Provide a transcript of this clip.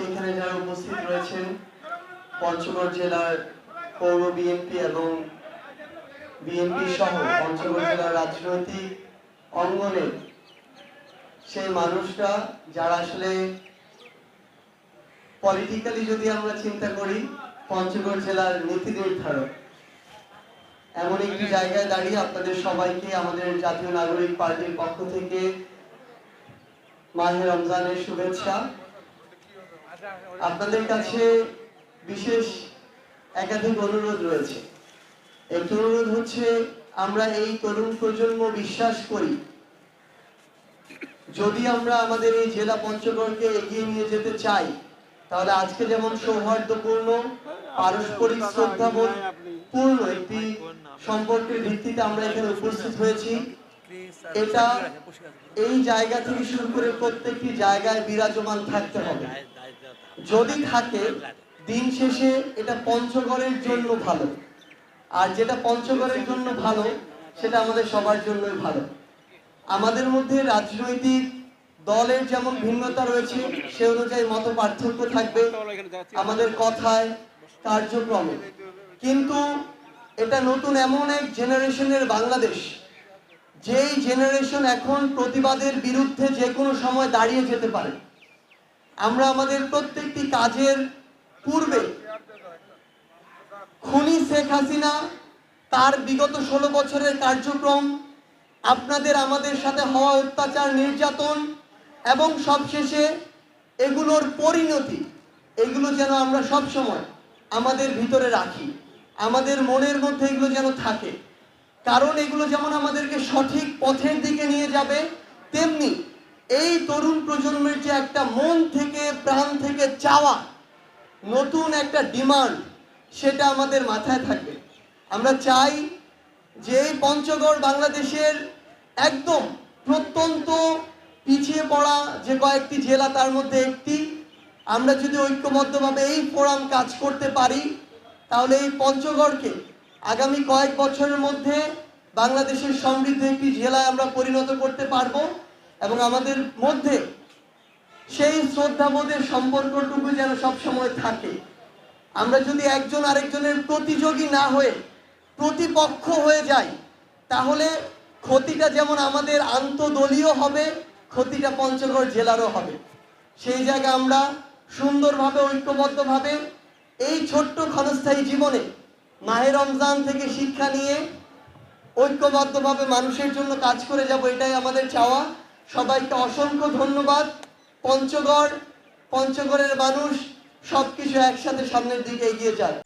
এখানে যারা উপস্থিত রয়েছেন পঞ্চগড় জেলার পৌর বিএনপি এবং বিএনপি সহ পঞ্চগড় জেলার রাজনৈতিক অঙ্গনে সেই মানুষরা যারা আসলে পলিটিক্যালি যদি আমরা চিন্তা করি পঞ্চগড় জেলার নীতি নির্ধারক, এমন একটি জায়গায় দাঁড়িয়ে আপনাদের সবাইকে আমাদের জাতীয় নাগরিক পার্টির পক্ষ থেকে মাহে রমজানের শুভেচ্ছা। আপনাদের কাছে বিশেষ একাধিক অনুরোধ রয়েছে। একটি অনুরোধ হচ্ছে, আমরা এই তরুণ প্রজন্ম বিশ্বাস করি যদি আমরা আমাদের এই জেলা পঞ্চগড়কে এগিয়ে নিয়ে যেতে চাই, তাহলে আজকে যেমন সৌহার্দ্যপূর্ণ পারস্পরিক শ্রদ্ধাবোধ পূর্ণ একটি সম্পর্কের ভিত্তিতে আমরা এখানে উপস্থিত হয়েছি, এটা এই জায়গা থেকে শুরু করে প্রত্যেকটি জায়গায় বিরাজমান থাকতে হবে। যদি থাকে, দিন শেষে এটা পঞ্চগড়ের জন্য ভালো, আর যেটা পঞ্চগড়ের জন্য ভালো সেটা আমাদের সবার জন্যই ভালো। আমাদের মধ্যে রাজনৈতিক দলের যেমন ভিন্নতা রয়েছে, সে অনুযায়ী মত পার্থক্য থাকবে আমাদের কথায়, কার্যক্রমে, কিন্তু এটা নতুন এমন এক জেনারেশনের বাংলাদেশ, যেই জেনারেশন এখন প্রতিবাদের বিরুদ্ধে যে কোনো সময় দাঁড়িয়ে যেতে পারে। আমরা আমাদের প্রত্যেকটি কাজের পূর্বে খুনি শেখ হাসিনা তার বিগত 16 বছরের কার্যক্রম, আপনাদের আমাদের সাথে হওয়া অত্যাচার, নির্যাতন এবং সবশেষে এগুলোর পরিণতি, এগুলো যেন আমরা সব সময় আমাদের ভিতরে রাখি, আমাদের মনের মধ্যে এগুলো যেন থাকে। কারণ এগুলো যেমন আমাদেরকে সঠিক পথের দিকে নিয়ে যাবে, তেমনি এই তরুণ প্রজন্মের যে একটা মন থেকে প্রাণ থেকে চাওয়া নতুন একটা ডিমান্ড, সেটা আমাদের মাথায় থাকবে। আমরা চাই যে এই পঞ্চগড় বাংলাদেশের একদম প্রত্যন্ত পিছিয়ে পড়া যে কয়েকটি জেলা, তার মধ্যে একটি। আমরা যদি ঐক্যবদ্ধভাবে এই ফোরাম কাজ করতে পারি, তাহলে এই পঞ্চগড়কে আগামী কয়েক বছরের মধ্যে বাংলাদেশের সমৃদ্ধ একটি জেলায় আমরা পরিণত করতে পারবো, এবং আমাদের মধ্যে সেই শ্রদ্ধাবোধের সম্পর্কটুকু যেন সবসময় থাকে। আমরা যদি একজন আরেকজনের প্রতিযোগী না হয়ে প্রতিপক্ষ হয়ে যাই, তাহলে ক্ষতিটা যেমন আমাদের আন্তদলীয় হবে, ক্ষতিটা পঞ্চগড় জেলারও হবে। সেই জায়গায় আমরা সুন্দরভাবে ঐক্যবদ্ধভাবে এই ছোট্ট ক্ষণস্থায়ী জীবনে মাহে রমজান থেকে শিক্ষা নিয়ে ঐক্যবদ্ধভাবে মানুষের জন্য কাজ করে যাব, এটাই আমাদের চাওয়া। সবাইকে অসংখ্য ধন্যবাদ। পঞ্চগড়ের মানুষ সবকিছু একসাথে সামনের দিকে এগিয়ে যায়।